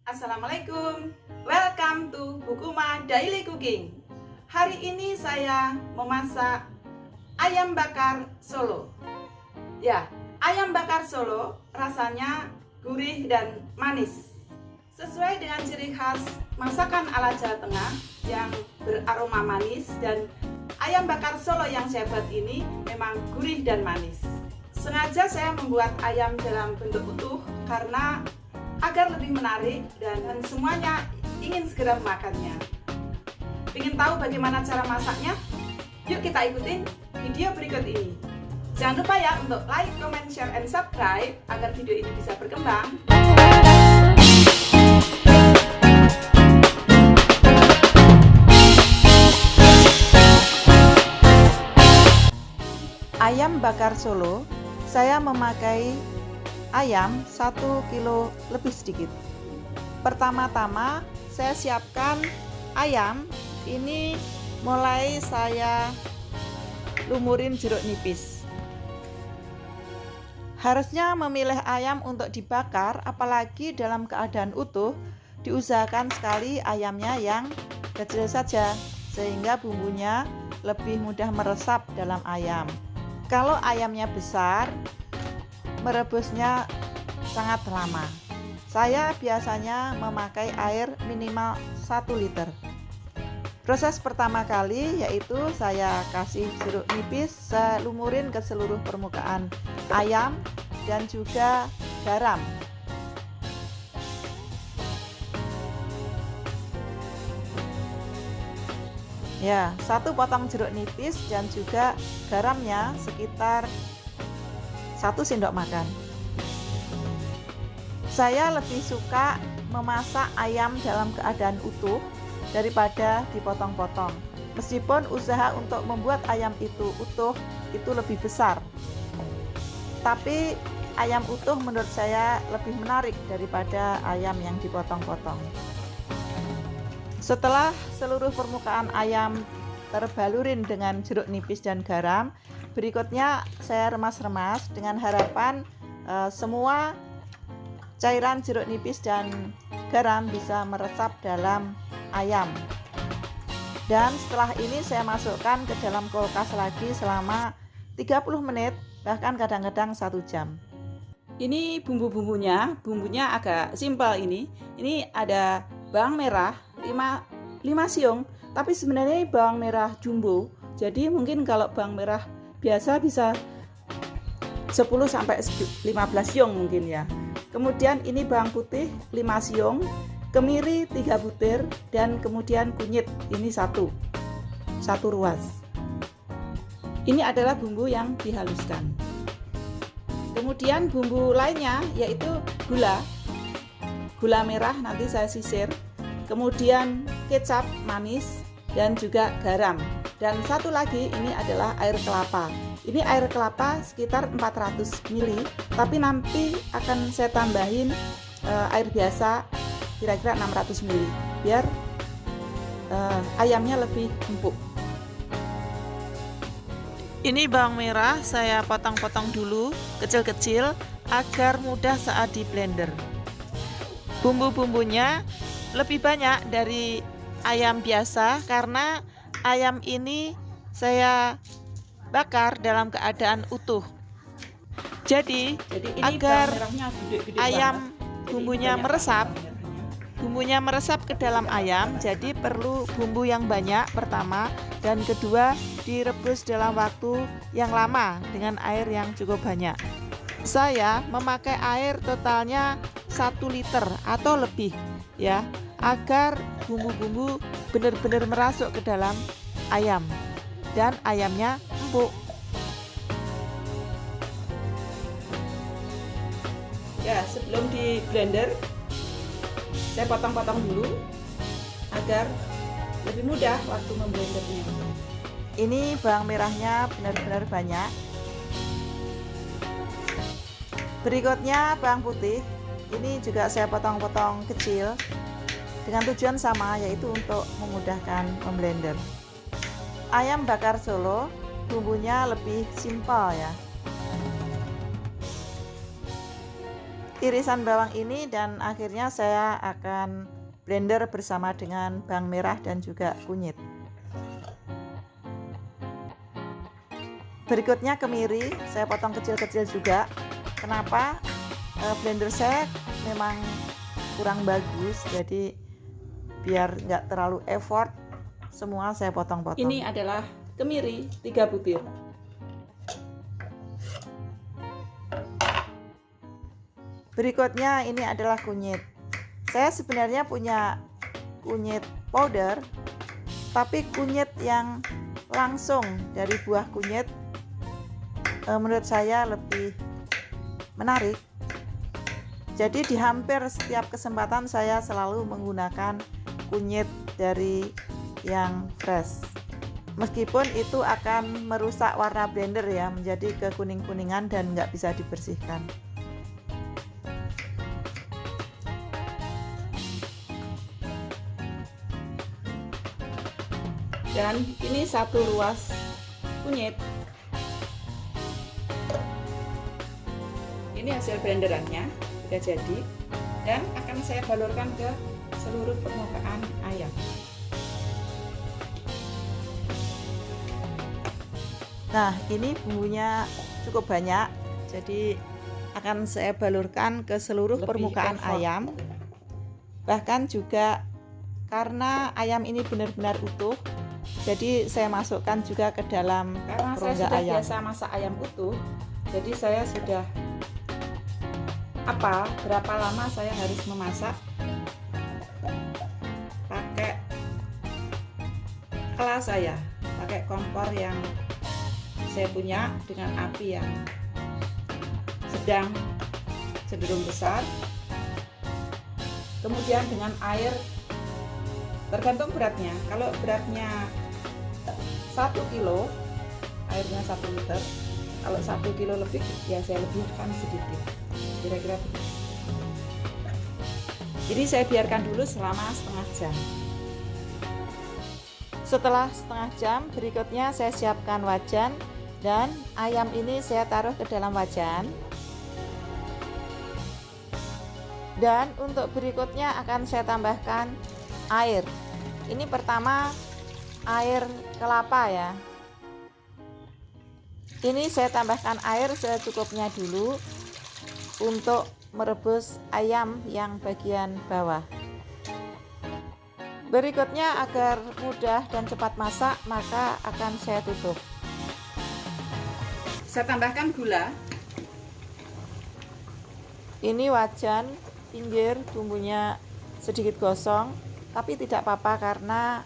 Assalamualaikum, welcome to Bukuma Daily Cooking. Hari ini saya memasak ayam bakar Solo. Ya, ayam bakar Solo rasanya gurih dan manis. Sesuai dengan ciri khas masakan ala Jawa Tengah yang beraroma manis, dan ayam bakar Solo yang saya buat ini memang gurih dan manis. Sengaja saya membuat ayam dalam bentuk utuh karena agar lebih menarik dan semuanya ingin segera memakannya. Ingin tahu bagaimana cara masaknya? Yuk kita ikutin video berikut ini. Jangan lupa ya untuk like, comment, share, and subscribe agar video ini bisa berkembang. Ayam bakar Solo, saya memakai ayam 1 kilo lebih sedikit. Pertama-tama saya siapkan ayam ini, mulai saya lumurin jeruk nipis. Harusnya memilih ayam untuk dibakar, apalagi dalam keadaan utuh, diusahakan sekali ayamnya yang kecil saja sehingga bumbunya lebih mudah meresap dalam ayam. Kalau ayamnya besar, merebusnya sangat lama. Saya biasanya memakai air minimal 1 liter. Proses pertama kali yaitu saya kasih jeruk nipis, saya lumurin ke seluruh permukaan ayam dan juga garam. Ya, 1 potong jeruk nipis dan juga garamnya sekitar 1 sendok makan. Saya lebih suka memasak ayam dalam keadaan utuh daripada dipotong-potong. Meskipun usaha untuk membuat ayam itu utuh itu lebih besar, tapi ayam utuh menurut saya lebih menarik daripada ayam yang dipotong-potong. Setelah seluruh permukaan ayam terbalurin dengan jeruk nipis dan garam, berikutnya saya remas-remas dengan harapan semua cairan jeruk nipis dan garam bisa meresap dalam ayam. Dan setelah ini saya masukkan ke dalam kulkas lagi selama 30 menit, bahkan kadang-kadang 1 jam. Ini bumbunya agak simpel ini. Ini ada bawang merah 5 siung, tapi sebenarnya ini bawang merah jumbo. Jadi mungkin kalau bawang merah biasa bisa 10-15 siung mungkin ya. Kemudian ini bawang putih 5 siung, kemiri 3 butir, dan kemudian kunyit ini 1 ruas. Ini adalah bumbu yang dihaluskan. Kemudian bumbu lainnya yaitu gula merah nanti saya sisir, kemudian kecap manis dan juga garam. Dan satu lagi ini adalah air kelapa. Ini air kelapa sekitar 400 ml, tapi nanti akan saya tambahin air biasa kira-kira 600 ml biar ayamnya lebih empuk. Ini bawang merah saya potong-potong dulu kecil-kecil agar mudah saat di blender. Bumbu-bumbunya lebih banyak dari ayam biasa karena ayam ini saya bakar dalam keadaan utuh. Jadi ini agar ayam bumbunya meresap ke dalam ayam, jadi perlu bumbu yang banyak pertama, dan kedua direbus dalam waktu yang lama dengan air yang cukup banyak. Saya memakai air totalnya 1 liter atau lebih ya, agar bumbu-bumbu benar-benar merasuk ke dalam ayam dan ayamnya empuk. Ya, sebelum di blender saya potong-potong dulu agar lebih mudah waktu memblendernya. Ini bawang merahnya benar-benar banyak. Berikutnya bawang putih. Ini juga saya potong-potong kecil dengan tujuan sama, yaitu untuk memudahkan memblender. Ayam bakar Solo bumbunya lebih simpel ya. irisan bawang ini dan akhirnya saya akan blender bersama dengan bawang merah dan juga kunyit. Berikutnya kemiri, saya potong kecil-kecil juga. Kenapa? Blender saya memang kurang bagus, jadi biar nggak terlalu effort, semua saya potong-potong. Ini adalah kemiri 3 butir. Berikutnya ini adalah kunyit. Saya sebenarnya punya kunyit powder, tapi kunyit yang langsung dari buah kunyit menurut saya lebih menarik. Jadi di hampir setiap kesempatan saya selalu menggunakan kunyit dari yang fresh. Meskipun itu akan merusak warna blender ya, menjadi kekuning-kuningan dan nggak bisa dibersihkan. Dan ini 1 ruas kunyit. Ini hasil blenderannya sudah jadi dan akan saya balurkan ke seluruh permukaan ayam. Nah, ini bumbunya cukup banyak, jadi akan saya balurkan ke seluruh permukaan ayam. Bahkan juga karena ayam ini benar-benar utuh, jadi saya masukkan juga ke dalam rongga ayam. Karena saya sudah biasa masak ayam utuh, jadi saya sudah berapa lama saya harus memasak pakai kelas saya, pakai kompor yang saya punya dengan api yang sedang cenderung besar, kemudian dengan air tergantung beratnya. Kalau beratnya 1 kilo, airnya 1 liter. Kalau 1 kilo lebih ya saya lebihkan sedikit, kira-kira begitu. Jadi saya biarkan dulu selama setengah jam. Setelah setengah jam, berikutnya saya siapkan wajan dan ayam ini saya taruh ke dalam wajan. Dan untuk berikutnya akan saya tambahkan air. Ini pertama air kelapa ya. Ini saya tambahkan air secukupnya dulu untuk merebus ayam yang bagian bawah. Berikutnya agar mudah dan cepat masak, maka akan saya tutup. Saya tambahkan gula. Ini wajan pinggir bumbunya sedikit gosong, tapi tidak apa-apa karena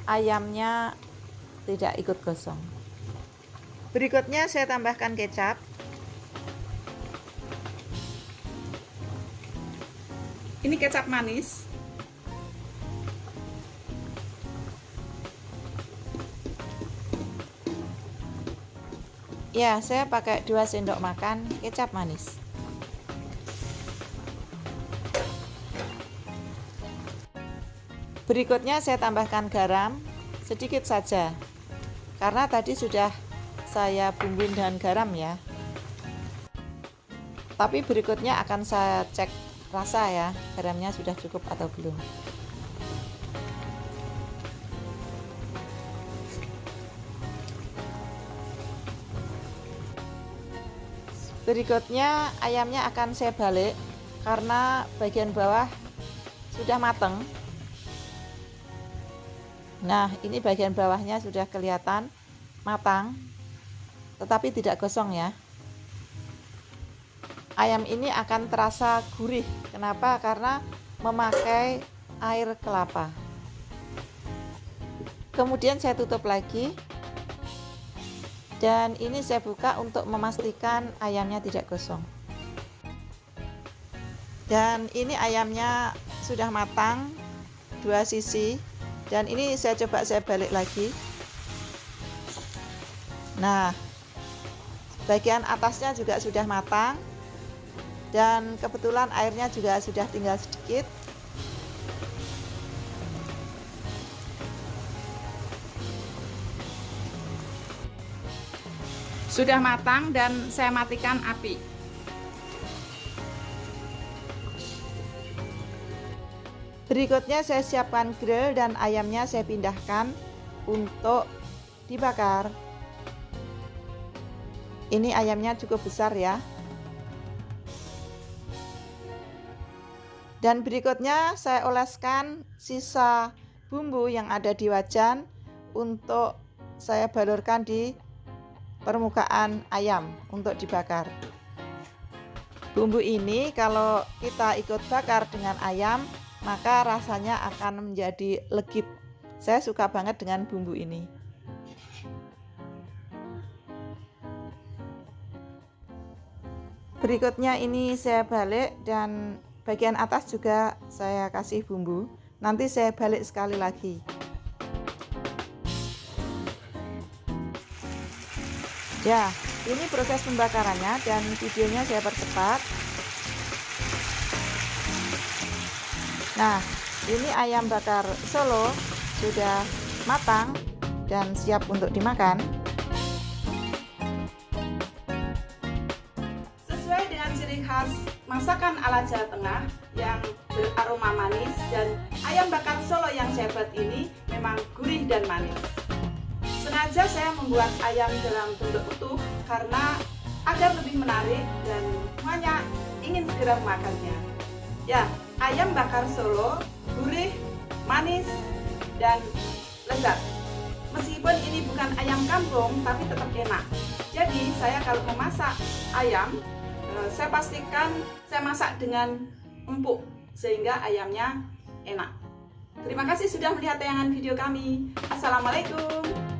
ayamnya tidak ikut gosong. Berikutnya saya tambahkan kecap. Ini kecap manis. Ya, saya pakai 2 sendok makan kecap manis. Berikutnya saya tambahkan garam sedikit saja, karena tadi sudah saya bumbuin dengan garam ya. Tapi berikutnya akan saya cek rasa ya, garamnya sudah cukup atau belum. Berikutnya ayamnya akan saya balik karena bagian bawah sudah mateng. Nah, ini bagian bawahnya sudah kelihatan matang, tetapi tidak gosong ya. Ayam ini akan terasa gurih. Kenapa? Karena memakai air kelapa. Kemudian saya tutup lagi. Dan ini saya buka untuk memastikan ayamnya tidak gosong. Dan ini ayamnya sudah matang 2 sisi. Dan ini saya coba saya balik lagi. Nah, bagian atasnya juga sudah matang. Dan kebetulan airnya juga sudah tinggal sedikit. Sudah matang dan saya matikan api. Berikutnya saya siapkan grill dan ayamnya saya pindahkan untuk dibakar. Ini ayamnya cukup besar ya. Dan berikutnya saya oleskan sisa bumbu yang ada di wajan untuk saya balurkan di permukaan ayam untuk dibakar. Bumbu ini kalau kita ikut bakar dengan ayam, maka rasanya akan menjadi legit. Saya suka banget dengan bumbu ini. Berikutnya ini saya balik dan bagian atas juga saya kasih bumbu. Nanti saya balik sekali lagi. Ya, ini proses pembakarannya dan videonya saya percepat. Nah, ini ayam bakar Solo sudah matang dan siap untuk dimakan. Sesuai dengan ciri khas masakan ala Jawa Tengah yang beraroma manis, dan ayam bakar Solo yang saya buat ini memang gurih dan manis. Sengaja saya membuat ayam dalam bentuk utuh karena agar lebih menarik dan semuanya ingin segera memakannya. Ya, ayam bakar Solo gurih, manis, dan lezat. Meskipun ini bukan ayam kampung, tapi tetap enak. Jadi saya kalau memasak ayam, saya pastikan saya masak dengan empuk sehingga ayamnya enak. Terima kasih sudah melihat tayangan video kami. Assalamualaikum.